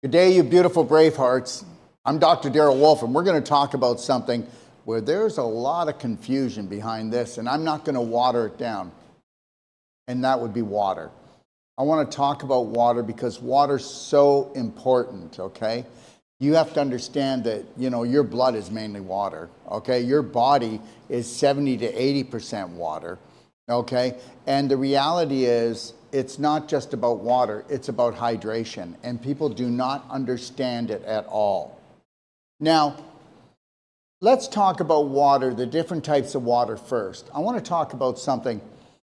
Good day, you beautiful brave hearts. I'm Dr. Darrell Wolf, and we're going to talk about something where there's a lot of confusion behind this, and I'm not going to water it down, and that would be water. I want to talk about water because water's so important, okay? You have to understand that, your blood is mainly water, okay? Your body is 70 to 80% water, okay? And the reality is, it's not just about water, it's about hydration, and people do not understand it at all. Now, let's talk about water, the different types of water first. I want to talk about something.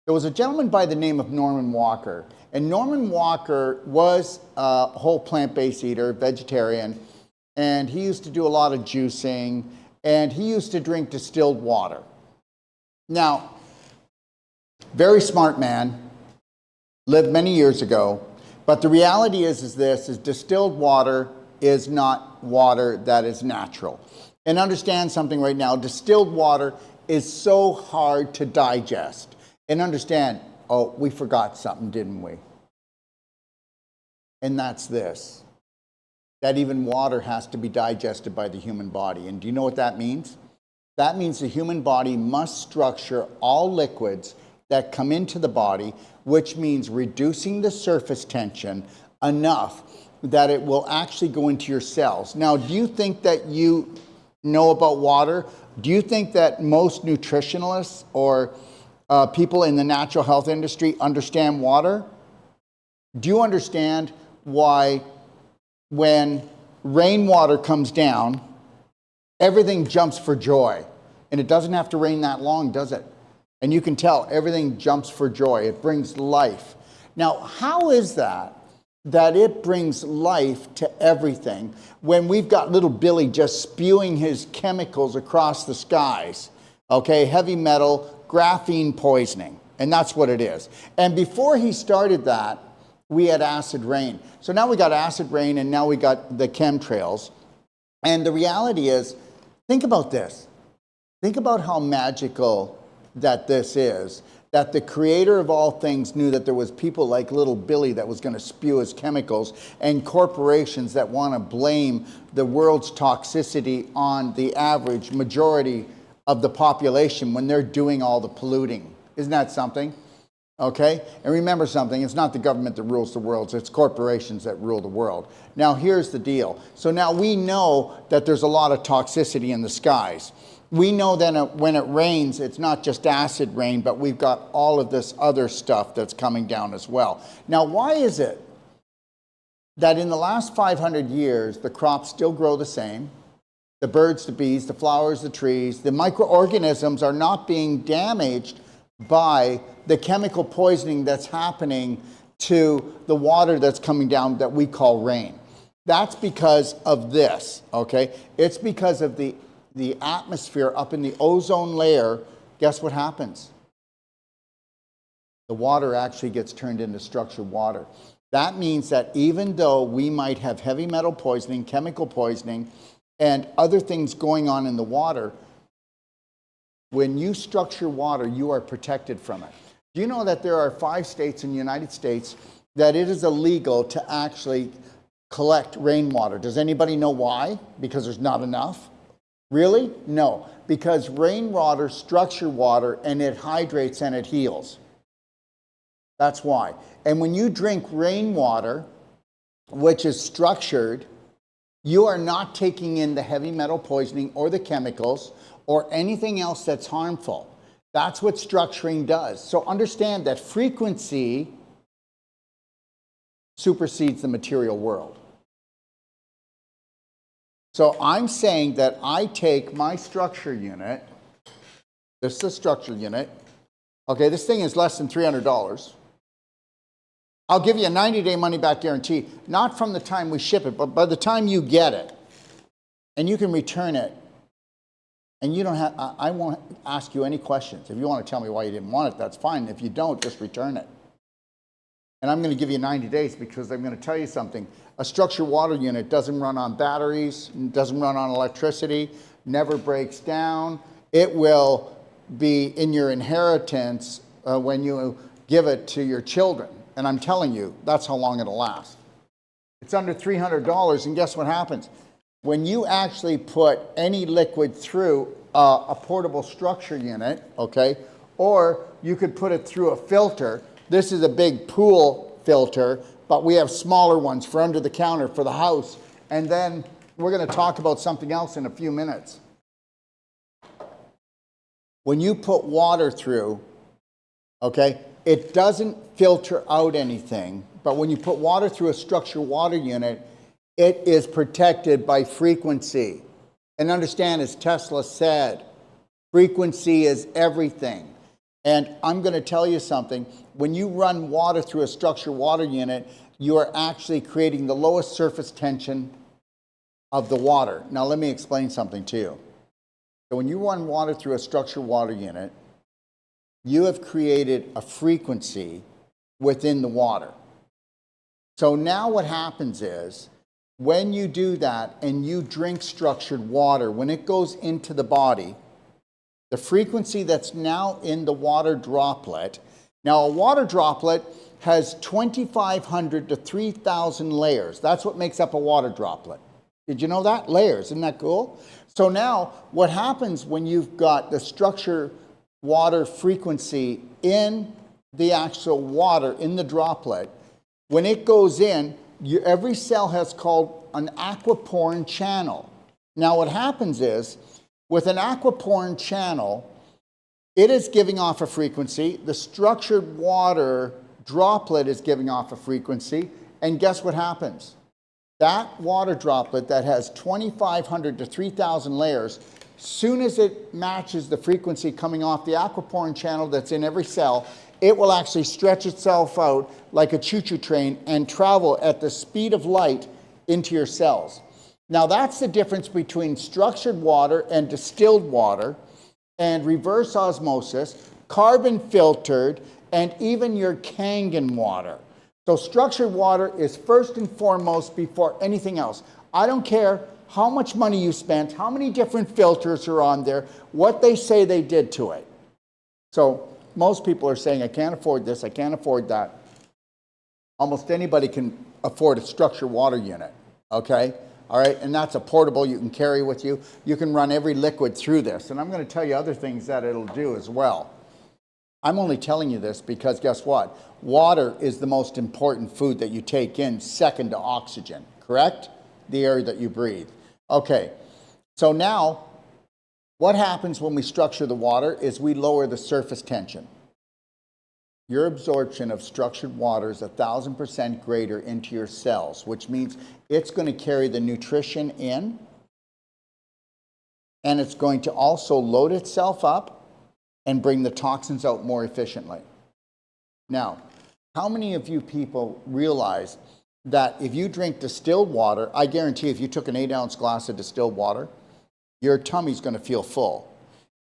There was a gentleman by the name of Norman Walker, and Norman Walker was a whole plant-based eater, vegetarian, and he used to do a lot of juicing, and he used to drink distilled water. Now, very smart man, lived many years ago, but the reality is distilled water is not water that is natural. And understand something right now, distilled water is so hard to digest. And understand, oh, we forgot something, didn't we? And that's this, that even water has to be digested by the human body. And do you know what that means? That means the human body must structure all liquids that come into the body, which means reducing the surface tension enough that it will actually go into your cells. Now, do you think that you know about water? Do you think that most nutritionalists or people in the natural health industry understand water? Do you understand why when rainwater comes down, everything jumps for joy? And it doesn't have to rain that long, does it? And you can tell everything jumps for joy. It brings life. Now, how is that it brings life to everything when we've got little Billy just spewing his chemicals across the skies? Okay, heavy metal, graphene poisoning, and that's what it is. And before he started that, we had acid rain. So now we got acid rain, and now we got the chemtrails. And the reality is, think about this. Think about how magical that this is, that the creator of all things knew that there was people like little Billy that was going to spew his chemicals, and corporations that want to blame the world's toxicity on the average majority of the population when they're doing all the polluting. Isn't that something? Okay? And remember something, it's not the government that rules the world, it's corporations that rule the world. Now here's the deal. So now we know that there's a lot of toxicity in the skies. We know that when it rains, it's not just acid rain, but we've got all of this other stuff that's coming down as well. Now, why is it that in the last 500 years, the crops still grow the same? The birds, the bees, the flowers, the trees, the microorganisms are not being damaged by the chemical poisoning that's happening to the water that's coming down that we call rain. That's because of this, okay? It's because of the atmosphere up in the ozone layer. Guess what happens? The water actually gets turned into structured water. That means that even though we might have heavy metal poisoning, chemical poisoning, and other things going on in the water, when you structure water, you are protected from it. Do you know that there are 5 states in the United States that it is illegal to actually collect rainwater? Does anybody know why? Because there's not enough? Really? No, because rainwater structures water and it hydrates and it heals. That's why. And when you drink rainwater, which is structured, you are not taking in the heavy metal poisoning or the chemicals or anything else that's harmful. That's what structuring does. So understand that frequency supersedes the material world. So I'm saying that I take my structure unit, this is a structure unit, okay, this thing is less than $300. I'll give you a 90-day money-back guarantee, not from the time we ship it, but by the time you get it, and you can return it, and you don't have, I won't ask you any questions. If you want to tell me why you didn't want it, that's fine. If you don't, just return it. And I'm going to give you 90 days because I'm going to tell you something. A structured water unit doesn't run on batteries, doesn't run on electricity, never breaks down. It will be in your inheritance when you give it to your children. And I'm telling you, that's how long it'll last. It's under $300, and guess what happens? When you actually put any liquid through a portable structure unit, okay, or you could put it through a filter. This is a big pool filter, but we have smaller ones for under the counter for the house. And then we're going to talk about something else in a few minutes. When you put water through, okay, it doesn't filter out anything, but when you put water through a structured water unit, it is protected by frequency. And understand, as Tesla said, frequency is everything. And I'm going to tell you something. When you run water through a structured water unit, you are actually creating the lowest surface tension of the water. Now, let me explain something to you. So when you run water through a structured water unit, you have created a frequency within the water. So now what happens is, when you do that and you drink structured water, when it goes into the body, the frequency that's now in the water droplet, now a water droplet has 2,500 to 3,000 layers. That's what makes up a water droplet. Did you know that? Layers, isn't that cool? So now what happens when you've got the structured water frequency in the actual water, in the droplet, when it goes in, every cell has called an aquaporin channel. Now what happens is, with an aquaporin channel, it is giving off a frequency, the structured water droplet is giving off a frequency, and guess what happens? That water droplet that has 2,500 to 3,000 layers, soon as it matches the frequency coming off the aquaporin channel that's in every cell, it will actually stretch itself out like a choo-choo train and travel at the speed of light into your cells. Now that's the difference between structured water and distilled water and reverse osmosis, carbon filtered, and even your Kangen water. So structured water is first and foremost before anything else. I don't care how much money you spent, how many different filters are on there, what they say they did to it. So most people are saying, I can't afford this, I can't afford that. Almost anybody can afford a structured water unit, okay? All right, and that's a portable you can carry with you. You can run every liquid through this. And I'm going to tell you other things that it'll do as well. I'm only telling you this because guess what? Water is the most important food that you take in, second to oxygen, correct? The air that you breathe. Okay, so now what happens when we structure the water is we lower the surface tension. Your absorption of structured water is 1,000% greater into your cells, which means it's going to carry the nutrition in, and it's going to also load itself up and bring the toxins out more efficiently. Now, how many of you people realize that if you drink distilled water, I guarantee if you took an 8-ounce glass of distilled water, your tummy's going to feel full.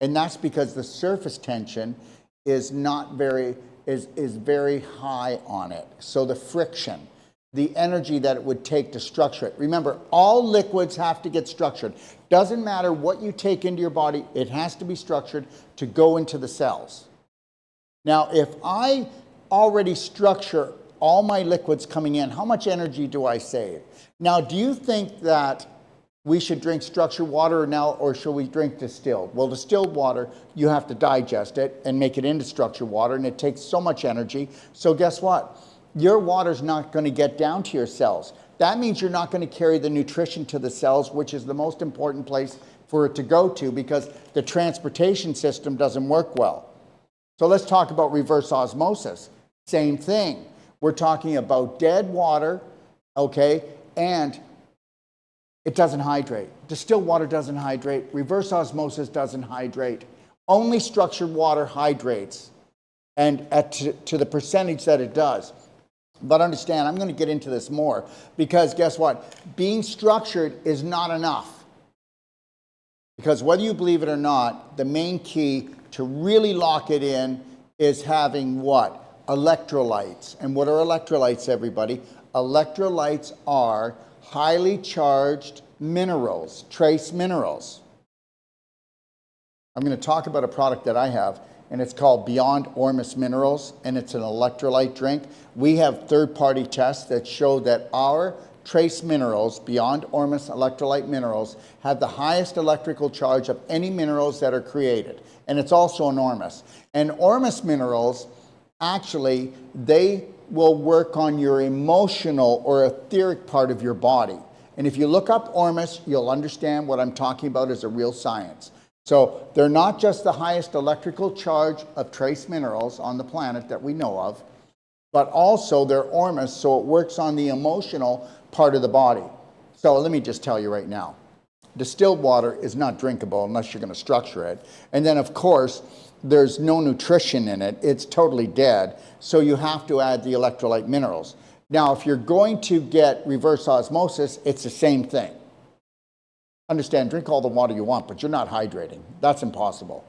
And that's because the surface tension is not very high on it. So the friction, the energy that it would take to structure it. Remember, all liquids have to get structured. Doesn't matter what you take into your body, it has to be structured to go into the cells. Now, if I already structure all my liquids coming in, how much energy do I save? Now, do you think that we should drink structured water now, or should we drink distilled? Well, distilled water, you have to digest it and make it into structured water, and it takes so much energy. So guess what? Your water's not going to get down to your cells. That means you're not going to carry the nutrition to the cells, which is the most important place for it to go to, because the transportation system doesn't work well. So let's talk about reverse osmosis. Same thing. We're talking about dead water, okay, and it doesn't hydrate. Distilled water doesn't hydrate. Reverse osmosis doesn't hydrate. Only structured water hydrates, and to the percentage that it does. But understand, I'm going to get into this more, because guess what? Being structured is not enough. Because whether you believe it or not, the main key to really lock it in is having what? Electrolytes. And what are electrolytes, everybody? Electrolytes are highly charged minerals, trace minerals. I'm going to talk about a product that I have, and it's called Beyond Ormus Minerals, and it's an electrolyte drink. We have third-party tests that show that our trace minerals, beyond ormus electrolyte minerals, have the highest electrical charge of any minerals that are created. And it's also an ormus. And ormus minerals, actually, they will work on your emotional or etheric part of your body. And if you look up ormus, you'll understand what I'm talking about is a real science. So they're not just the highest electrical charge of trace minerals on the planet that we know of, but also they're ormus, so it works on the emotional part of the body. So let me just tell you right now, distilled water is not drinkable unless you're going to structure it. And then, of course, there's no nutrition in it. It's totally dead. So you have to add the electrolyte minerals. Now, if you're going to get reverse osmosis, it's the same thing. Understand, drink all the water you want, but you're not hydrating. That's impossible.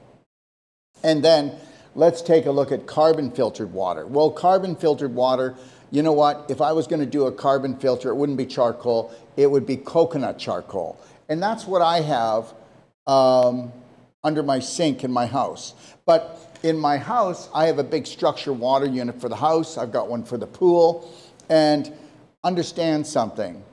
And then let's take a look at carbon filtered water. Well, carbon filtered water, you know what? If I was going to do a carbon filter, it wouldn't be charcoal. It would be coconut charcoal. And that's what I have under my sink in my house. But in my house, I have a big structure water unit for the house. I've got one for the pool. And understand something.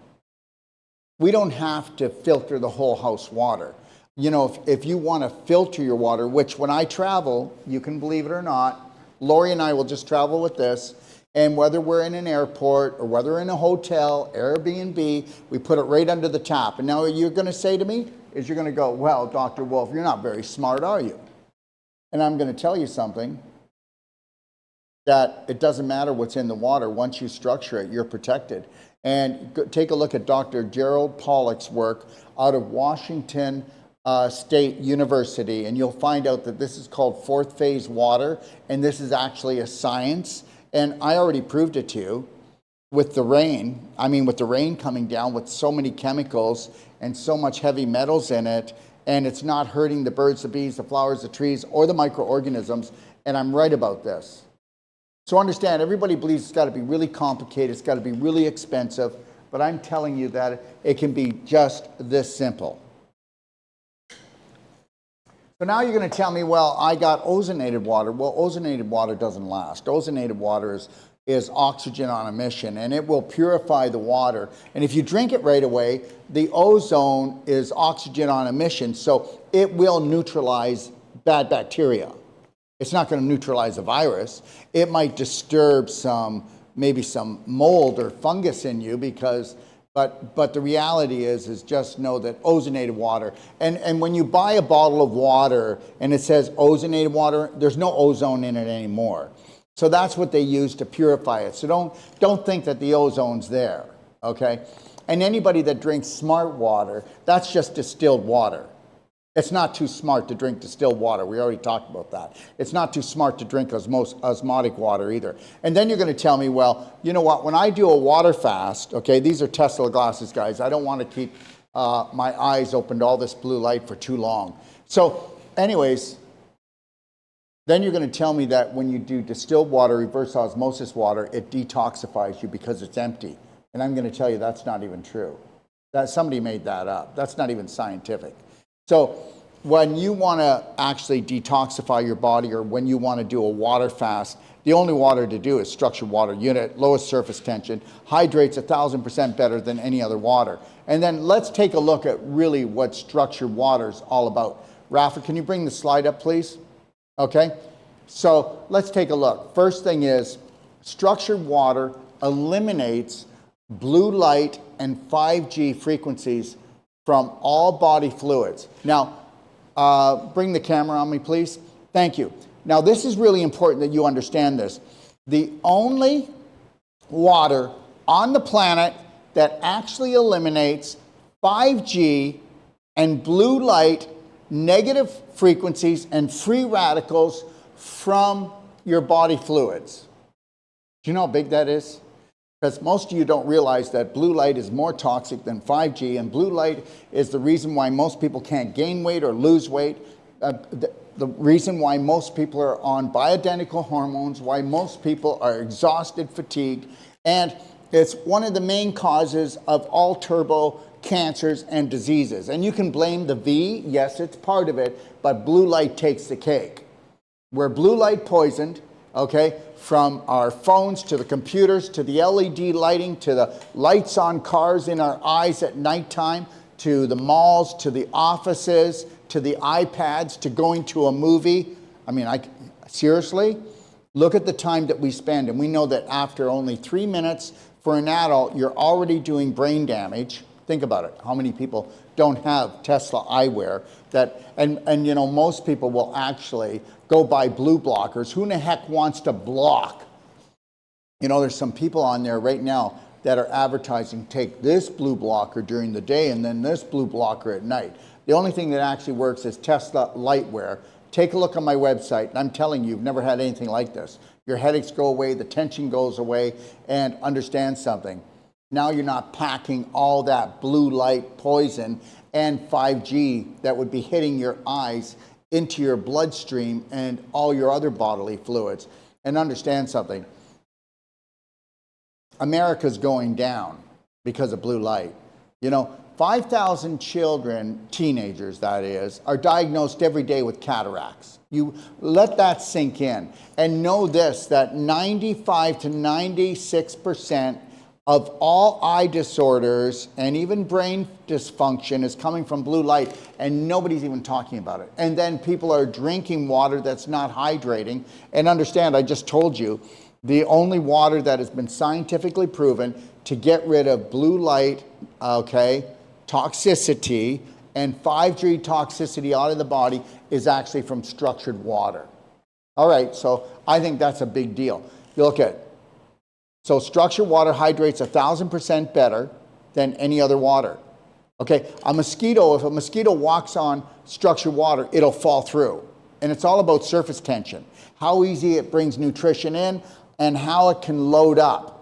We don't have to filter the whole house water. You know, if you want to filter your water, which when I travel, you can believe it or not, Lori and I will just travel with this. And whether we're in an airport or whether in a hotel, Airbnb, we put it right under the tap. And now what you're going to say to me is you're going to go, well, Dr. Wolf, you're not very smart, are you? And I'm going to tell you something, that it doesn't matter what's in the water. Once you structure it, you're protected. And take a look at Dr. Gerald Pollack's work out of Washington State University, and you'll find out that this is called fourth phase water, and this is actually a science. And I already proved it to you with the rain. I mean, with the rain coming down with so many chemicals and so much heavy metals in it, and it's not hurting the birds, the bees, the flowers, the trees, or the microorganisms, and I'm right about this. So understand, everybody believes it's got to be really complicated, it's got to be really expensive, but I'm telling you that it can be just this simple. So now you're going to tell me, well, I got ozonated water. Well, ozonated water doesn't last. Ozonated water is oxygen on emission, and it will purify the water. And if you drink it right away, the ozone is oxygen on emission, so it will neutralize bad bacteria. It's not going to neutralize a virus. It might disturb maybe some mold or fungus in you but the reality is just know that ozonated water, and when you buy a bottle of water and it says ozonated water, there's no ozone in it anymore. So that's what they use to purify it. So don't think that the ozone's there, okay? And anybody that drinks smart water, that's just distilled water. It's not too smart to drink distilled water. We already talked about that. It's not too smart to drink osmotic water either. And then you're going to tell me, well, you know what? When I do a water fast, okay, these are Tesla glasses, guys. I don't want to keep my eyes open to all this blue light for too long. So anyways, then you're going to tell me that when you do distilled water, reverse osmosis water, it detoxifies you because it's empty. And I'm going to tell you that's not even true. That somebody made that up. That's not even scientific. So when you want to actually detoxify your body, or when you want to do a water fast, the only water to do is structured water unit, lowest surface tension, hydrates 1,000% better than any other water. And then let's take a look at really what structured water is all about. Rafa, can you bring the slide up, please? Okay, so let's take a look. First thing is, structured water eliminates blue light and 5G frequencies from all body fluids. Now, bring the camera on me, please. Thank you. Now, this is really important that you understand this. The only water on the planet that actually eliminates 5G and blue light, negative frequencies, and free radicals from your body fluids. Do you know how big that is? Because most of you don't realize that blue light is more toxic than 5G, and blue light is the reason why most people can't gain weight or lose weight, the reason why most people are on bioidentical hormones, why most people are exhausted, fatigued, and it's one of the main causes of all turbo cancers and diseases. And you can blame the V, yes, it's part of it, but blue light takes the cake. Where blue light poisoned, okay? From our phones to the computers to the LED lighting to the lights on cars in our eyes at nighttime to the malls to the offices to the iPads to going to a movie. I mean, seriously, look at the time that we spend, and we know that after only 3 minutes for an adult, you're already doing brain damage. Think about it. How many people don't have Tesla eyewear that, and you know, most people will actually go buy blue blockers. Who in the heck wants to block? You know, there's some people on there right now that are advertising, take this blue blocker during the day and then this blue blocker at night. The only thing that actually works is Tesla Lightwear. Take a look on my website, and I'm telling you, you've never had anything like this. Your headaches go away, the tension goes away, and understand something. Now you're not packing all that blue light poison and 5G that would be hitting your eyes into your bloodstream and all your other bodily fluids. And understand something. America's going down because of blue light. You know, 5,000 children, teenagers that is, are diagnosed every day with cataracts. You let that sink in. And know this, that 95 to 96% of all eye disorders and even brain dysfunction is coming from blue light, and nobody's even talking about it. And then people are drinking water that's not hydrating. And understand, I just told you, the only water that has been scientifically proven to get rid of blue light, okay, toxicity and 5G toxicity out of the body is actually from structured water. All right, so I think that's a big deal. You look at, so structured water hydrates 1,000% better than any other water. Okay, a mosquito, if a mosquito walks on structured water, it'll fall through. And it's all about surface tension, how easy it brings nutrition in and how it can load up.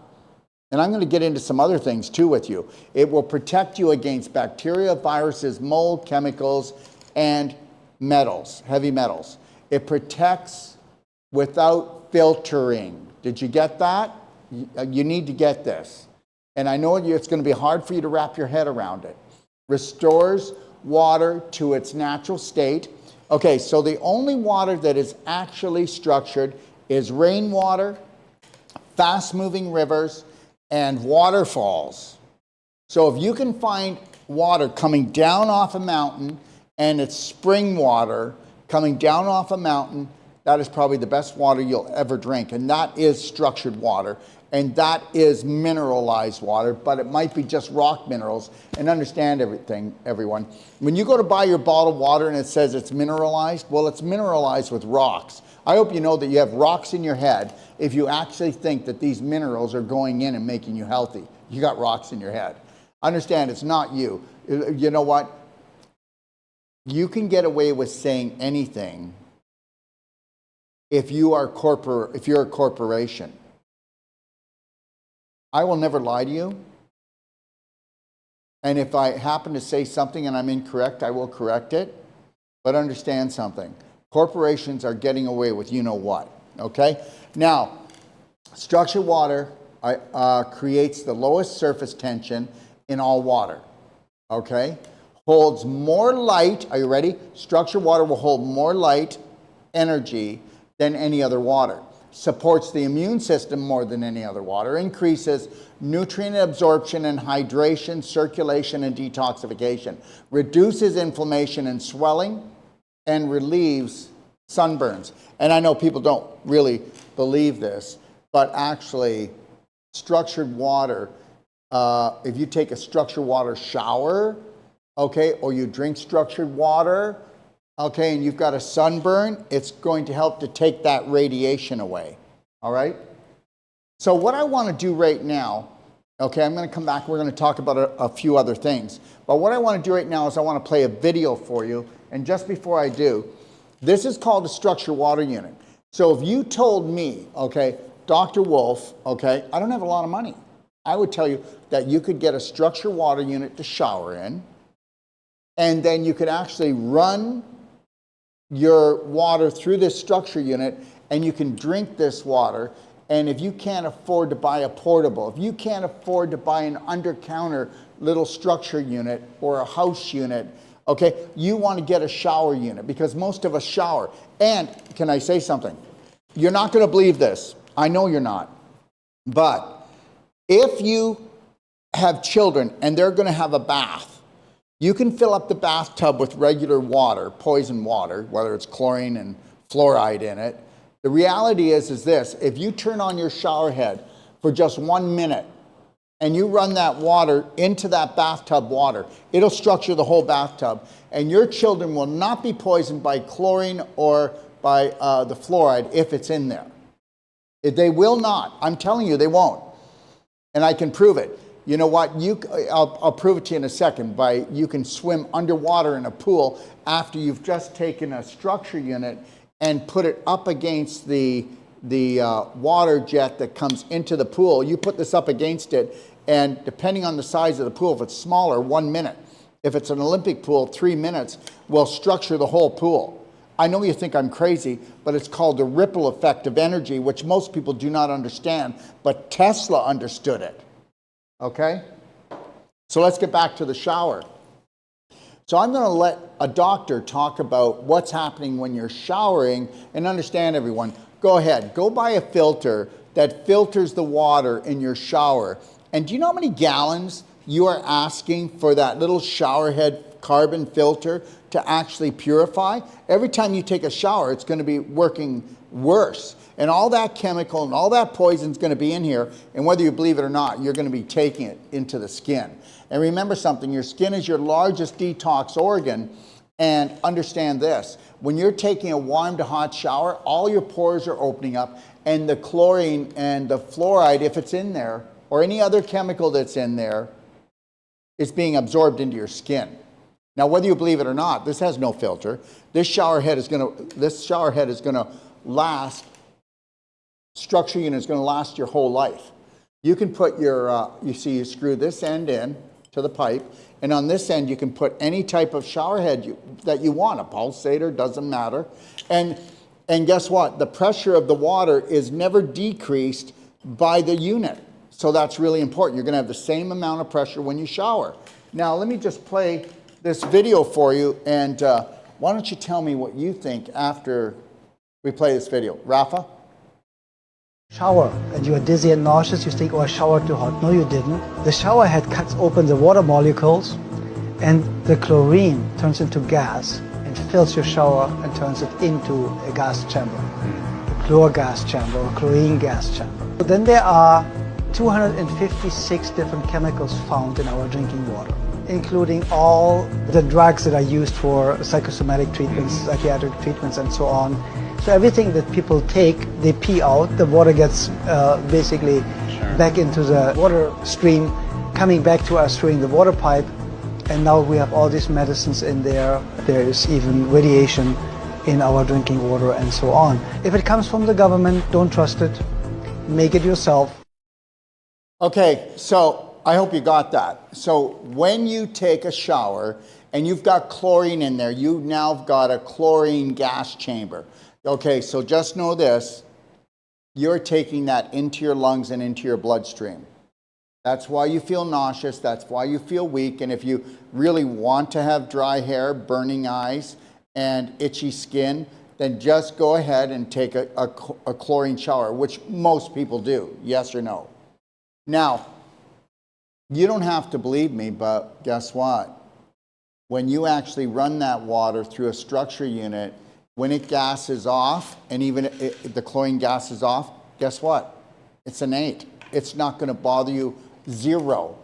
And I'm going to get into some other things too with you. It will protect you against bacteria, viruses, mold, chemicals, and metals, heavy metals. It protects without filtering. Did you get that? You need to get this. And I know it's going to be hard for you to wrap your head around it. Restores water to its natural state. Okay, so the only water that is actually structured is rainwater, fast-moving rivers, and waterfalls. So if you can find water coming down off a mountain and it's spring water coming down off a mountain, that is probably the best water you'll ever drink. And that is structured water. And that is mineralized water, but it might be just rock minerals. And understand everything, everyone. When you go to buy your bottled water and it says it's mineralized, well, it's mineralized with rocks. I hope you know that you have rocks in your head if you actually think that these minerals are going in and making you healthy. You got rocks in your head. Understand, it's not you. You know what? You can get away with saying anything if you're a corporation. I will never lie to you. And if I happen to say something and I'm incorrect, I will correct it. But understand something. Corporations are getting away with you know what, okay? Now, structured water creates the lowest surface tension in all water, okay? Holds more light, are you ready? Structured water will hold more light energy than any other water. Supports the immune system more than any other water. Increases nutrient absorption and hydration, circulation, and detoxification. Reduces inflammation and swelling, and relieves sunburns. And I know people don't really believe this, but actually structured water, if you take a structured water shower, okay, or you drink structured water, okay, and you've got a sunburn, it's going to help to take that radiation away, all right? So what I want to do right now, okay, I'm going to come back, we're going to talk about a few other things, but what I want to do right now is I want to play a video for you, and just before I do, this is called a structured water unit. So if you told me, okay, Dr. Wolf, okay, I don't have a lot of money, I would tell you that you could get a structured water unit to shower in, and then you could actually run your water through this structure unit, and you can drink this water. And if you can't afford to buy a portable, if you can't afford to buy an under-counter little structure unit or a house unit, okay, you want to get a shower unit because most of us shower. And can I say something? You're not going to believe this. I know you're not. But if you have children and they're going to have a bath, you can fill up the bathtub with regular water, poison water, whether it's chlorine and fluoride in it. The reality is this: if you turn on your shower head for just 1 minute and you run that water into that bathtub water, it'll structure the whole bathtub, and your children will not be poisoned by chlorine or by the fluoride if it's in there. They will not. I'm telling you, they won't. And I can prove it. You know what? I'll prove it to you in a second. You can swim underwater in a pool after you've just taken a structure unit and put it up against the water jet that comes into the pool. You put this up against it, and depending on the size of the pool, if it's smaller, 1 minute. If it's an Olympic pool, 3 minutes will structure the whole pool. I know you think I'm crazy, but it's called the ripple effect of energy, which most people do not understand, but Tesla understood it. Okay? So let's get back to the shower. So I'm going to let a doctor talk about what's happening when you're showering, and understand, everyone, go ahead, go buy a filter that filters the water in your shower. And do you know how many gallons you are asking for that little shower head carbon filter to actually purify? Every time you take a shower, it's going to be working worse. And all that chemical and all that poison is going to be in here. And whether you believe it or not, you're going to be taking it into the skin. And remember something, your skin is your largest detox organ. And understand this, when you're taking a warm to hot shower, all your pores are opening up, and the chlorine and the fluoride, if it's in there, or any other chemical that's in there, is being absorbed into your skin. Now, whether you believe it or not, this has no filter. This shower head is going to last. Structure unit is going to last your whole life. You can put your, you screw this end in to the pipe, and on this end you can put any type of shower head that you want, a pulsator, doesn't matter. And guess what? The pressure of the water is never decreased by the unit. So that's really important. You're going to have the same amount of pressure when you shower. Now, let me just play this video for you, and why don't you tell me what you think after we play this video. Rafa? Shower and you are dizzy and nauseous, you think, oh, I showered too hot. No, you didn't. The shower head cuts open the water molecules, and the chlorine turns into gas and fills your shower and turns it into a gas chamber, a chlor gas chamber or chlorine gas chamber. But then there are 256 different chemicals found in our drinking water, including all the drugs that are used for psychosomatic treatments, psychiatric treatments, and so on. So everything that people take, they pee out. The water gets basically back into the water stream, coming back to us through the water pipe. And now we have all these medicines in there. There is even radiation in our drinking water and so on. If it comes from the government, don't trust it. Make it yourself. Okay, so I hope you got that. So when you take a shower and you've got chlorine in there, you've now got a chlorine gas chamber. Okay, so just know this, you're taking that into your lungs and into your bloodstream. That's why you feel nauseous, that's why you feel weak, and if you really want to have dry hair, burning eyes, and itchy skin, then just go ahead and take a chlorine shower, which most people do, yes or no. Now, you don't have to believe me, but guess what? When you actually run that water through a structure unit, when it gases off, and even the chlorine gas is off, guess what? It's an 8. It's not going to bother you. Zero.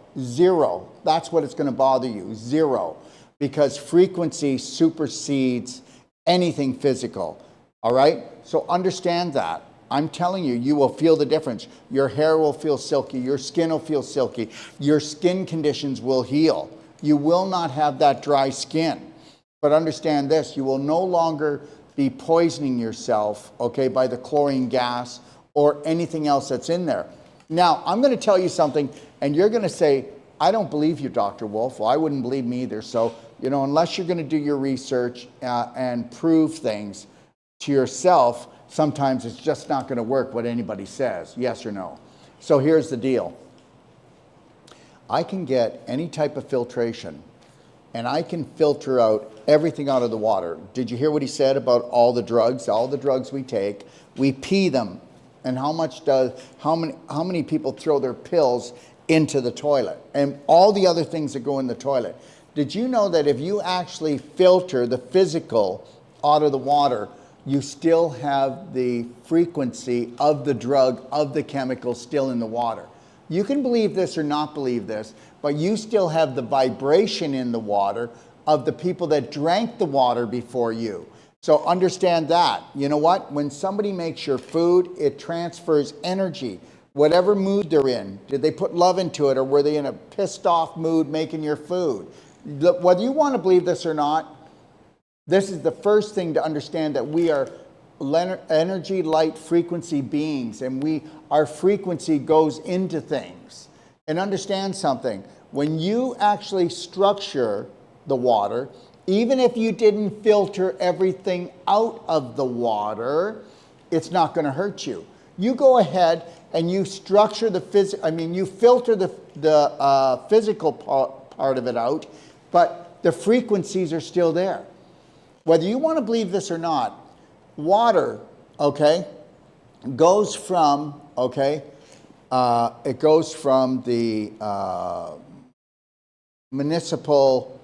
That's what it's going to bother you. 0. Because frequency supersedes anything physical. All right? So understand that. I'm telling you, you will feel the difference. Your hair will feel silky. Your skin will feel silky. Your skin conditions will heal. You will not have that dry skin. But understand this, you will no longer be poisoning yourself, okay, by the chlorine gas or anything else that's in there. Now, I'm going to tell you something, and you're going to say, I don't believe you, Dr. Wolf. Well, I wouldn't believe me either. So, unless you're going to do your research and prove things to yourself, sometimes it's just not going to work what anybody says, yes or no. So here's the deal. I can get any type of filtration and I can filter out everything out of the water. Did you hear what he said about all the drugs we take? We pee them. And how many people throw their pills into the toilet? And all the other things that go in the toilet. Did you know that if you actually filter the physical out of the water, you still have the frequency of the drug, of the chemical still in the water? You can believe this or not believe this, but you still have the vibration in the water of the people that drank the water before you. So understand that. You know what? When somebody makes your food, it transfers energy. Whatever mood they're in, did they put love into it, or were they in a pissed off mood making your food? Whether you want to believe this or not, this is the first thing to understand, that we are energy, light, frequency beings, and our frequency goes into things. And understand something. When you actually structure the water, even if you didn't filter everything out of the water, it's not going to hurt you. You go ahead and you structure you filter the physical part of it out, but the frequencies are still there. Whether you want to believe this or not, water, okay, goes from, it goes from the municipal,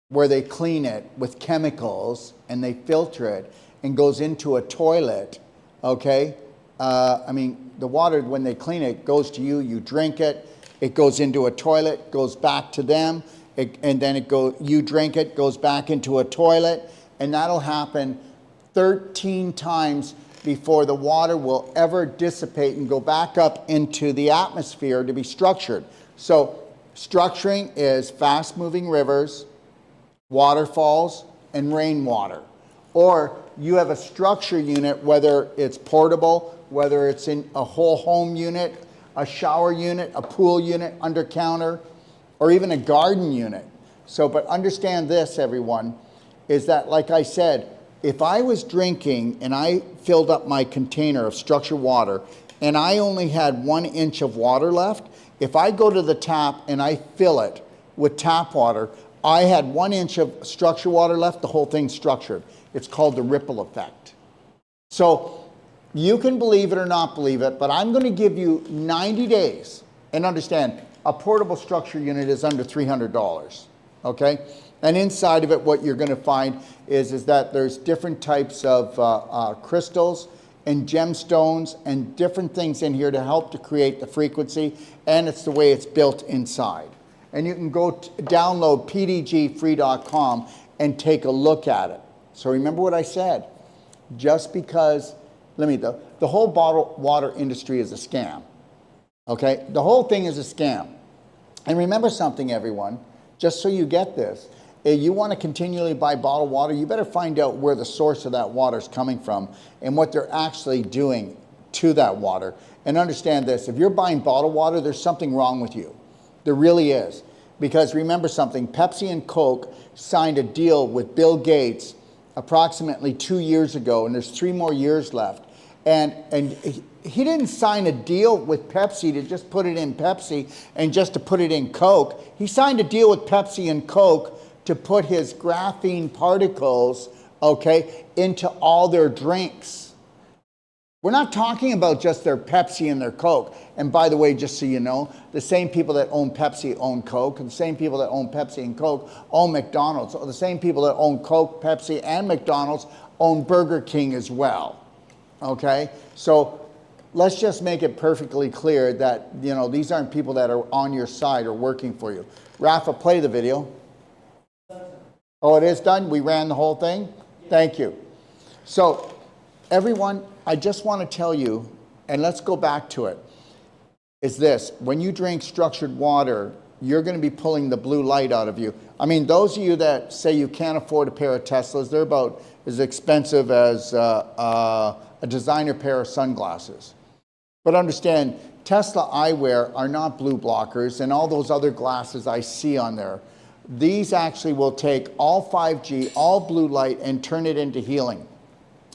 where they clean it with chemicals and they filter it, and goes into a toilet, okay? The water, when they clean it, goes to you, you drink it, it goes into a toilet, goes back to them, and then you drink it, goes back into a toilet, and that'll happen 13 times before the water will ever dissipate and go back up into the atmosphere to be structured. So structuring is fast-moving rivers, waterfalls, and rainwater. Or you have a structure unit, whether it's portable, whether it's in a whole home unit, a shower unit, a pool unit, under counter, or even a garden unit. So, but understand this, everyone, is that, like I said, if I was drinking and I filled up my container of structured water and I only had 1 inch of water left, if I go to the tap and I fill it with tap water, I had 1 inch of structured water left, the whole thing's structured. It's called the ripple effect. So you can believe it or not believe it, but I'm going to give you 90 days. And understand, a portable structure unit is under $300, okay? And inside of it, what you're going to find is that there's different types of crystals and gemstones and different things in here to help to create the frequency, and it's the way it's built inside. And you can go download pdgfree.com and take a look at it. So remember what I said. Just because, the whole bottled water industry is a scam. Okay? The whole thing is a scam. And remember something, everyone, just so you get this. If you want to continually buy bottled water, you better find out where the source of that water is coming from and what they're actually doing to that water. And understand this, if you're buying bottled water, there's something wrong with you. There really is. Because remember something, Pepsi and Coke signed a deal with Bill Gates approximately 2 years ago, and there's 3 more years left. And he didn't sign a deal with Pepsi to just put it in Pepsi and just to put it in Coke. He signed a deal with Pepsi and Coke to put his graphene particles, into all their drinks. We're not talking about just their Pepsi and their Coke. And by the way, just so you know, the same people that own Pepsi own Coke, and the same people that own Pepsi and Coke own McDonald's. The same people that own Coke, Pepsi, and McDonald's own Burger King as well. Okay? So let's just make it perfectly clear that, these aren't people that are on your side or working for you. Rafa, play the video. Oh, it is done? We ran the whole thing? Thank you. So, everyone, I just want to tell you, and let's go back to it, is this. When you drink structured water, you're going to be pulling the blue light out of you. Those of you that say you can't afford a pair of Teslas, they're about as expensive as a designer pair of sunglasses. But understand, Tesla eyewear are not blue blockers, and all those other glasses I see on there. These actually will take all 5G, all blue light, and turn it into healing.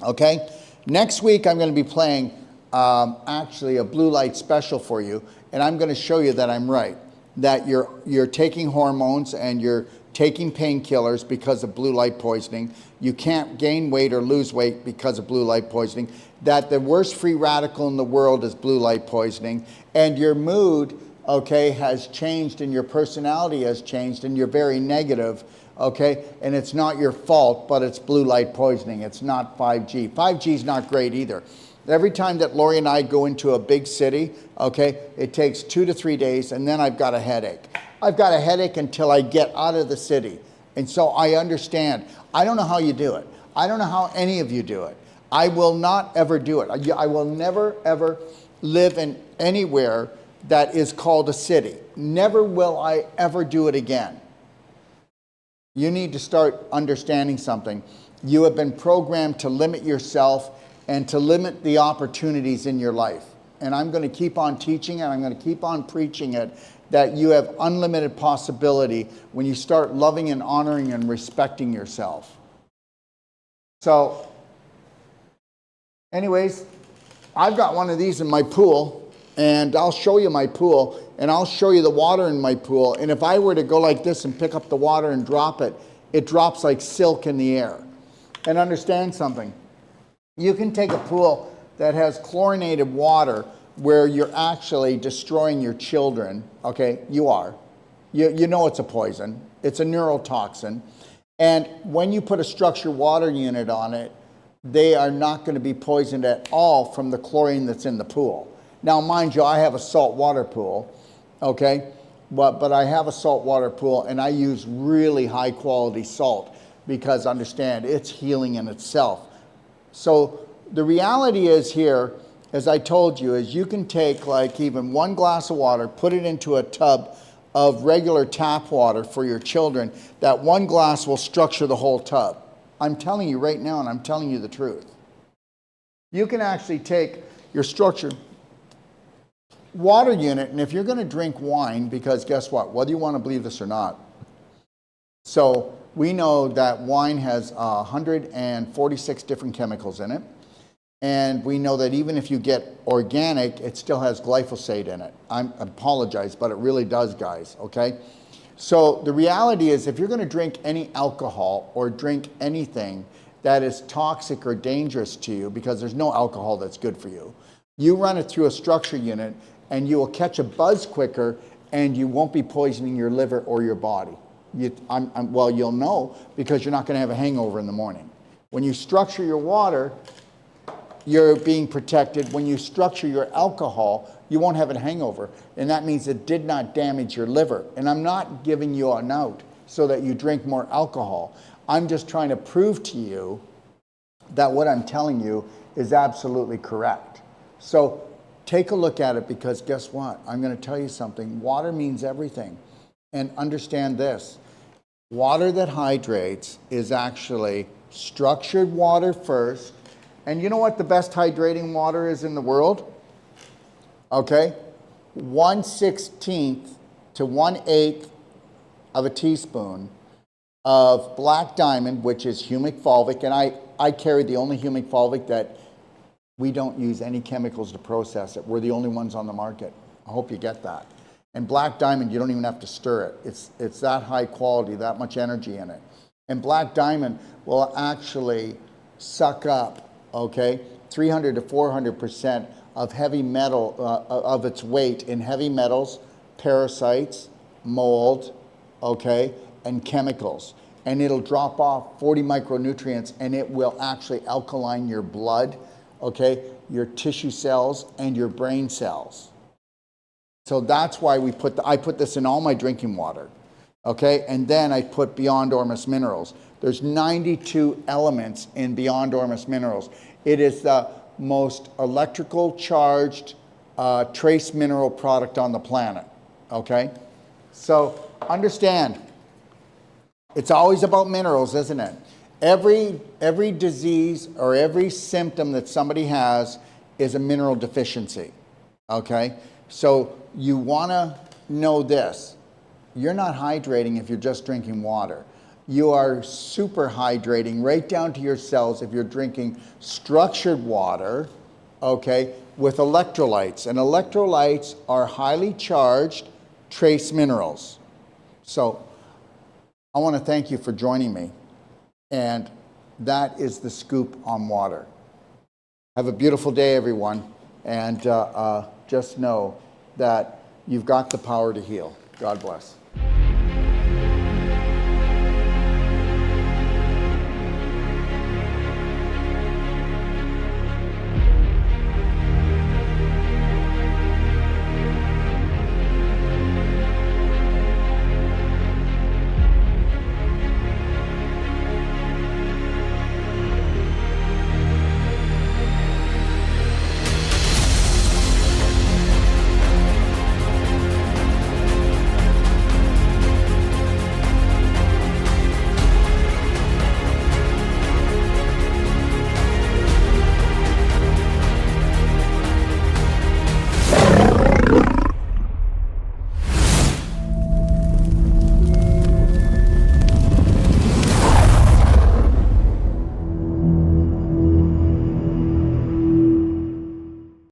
Okay? Next week, I'm going to be playing actually a blue light special for you, and I'm going to show you that I'm right. that you're taking hormones and you're taking painkillers because of blue light poisoning. You can't gain weight or lose weight because of blue light poisoning. That the worst free radical in the world is blue light poisoning. And your mood, okay, has changed and your personality has changed and you're very negative, okay? And it's not your fault, but it's blue light poisoning. It's not 5G. 5G is not great either. Every time that Lori and I go into a big city, okay, it takes 2 to 3 days and then I've got a headache. I've got a headache until I get out of the city. And so I understand. I don't know how you do it. I don't know how any of you do it. I will not ever do it. I will never, ever live in anywhere that is called a city. Never will I ever do it again. You need to start understanding something. You have been programmed to limit yourself and to limit the opportunities in your life. And I'm going to keep on teaching it, I'm going to keep on preaching it, that you have unlimited possibility when you start loving and honoring and respecting yourself. So, anyways, I've got one of these in my pool, and I'll show you my pool, and I'll show you the water in my pool. And if I were to go like this and pick up the water and drop it, it drops like silk in the air. And understand something. You can take a pool that has chlorinated water where you're actually destroying your children. Okay, you are. You know it's a poison. It's a neurotoxin. And when you put a structured water unit on it, they are not going to be poisoned at all from the chlorine that's in the pool. Now, mind you, I have a salt water pool, okay? But I have a salt water pool and I use really high quality salt because understand, it's healing in itself. So the reality is here, as I told you, is you can take like even 1 glass of water, put it into a tub of regular tap water for your children. That 1 glass will structure the whole tub. I'm telling you right now, and I'm telling you the truth. You can actually take your structured water unit, and if you're going to drink wine, because guess what, whether you want to believe this or not, so we know that wine has 146 different chemicals in it. And we know that even if you get organic, it still has glyphosate in it. I apologize, but it really does, guys, okay? So the reality is, if you're going to drink any alcohol or drink anything that is toxic or dangerous to you, because there's no alcohol that's good for you, you run it through a structure unit and you will catch a buzz quicker and you won't be poisoning your liver or your body. Well, you'll know because you're not going to have a hangover in the morning. When you structure your water, you're being protected. When you structure your alcohol, you won't have a hangover. And that means it did not damage your liver. And I'm not giving you a note so that you drink more alcohol. I'm just trying to prove to you that what I'm telling you is absolutely correct. So take a look at it, because guess what? I'm going to tell you something. Water means everything. And understand this. Water that hydrates is actually structured water first. And you know what the best hydrating water is in the world? Okay? 1/16 to 1/8 of a teaspoon of black diamond, which is humic fulvic. And I carry the only humic fulvic that we don't use any chemicals to process it. We're the only ones on the market. I hope you get that. And black diamond, you don't even have to stir it. It's that high quality, that much energy in it. And black diamond will actually suck up, okay, 300 to 400% of heavy metal, of its weight in heavy metals, parasites, mold, okay, and chemicals. And it'll drop off 40 micronutrients, and it will actually alkaline your blood, okay, your tissue cells, and your brain cells. So that's why I put this in all my drinking water, okay? And then I put Beyond Ormus minerals. There's 92 elements in Beyond Ormus minerals. It is the most electrical charged trace mineral product on the planet, okay? So understand, it's always about minerals, isn't it? Every disease or every symptom that somebody has is a mineral deficiency, okay? So you want to know this. You're not hydrating if you're just drinking water. You are super hydrating right down to your cells if you're drinking structured water, okay, with electrolytes. And electrolytes are highly charged, trace minerals. So I want to thank you for joining me. And that is the scoop on water. Have a beautiful day, everyone. And just know that you've got the power to heal. God bless.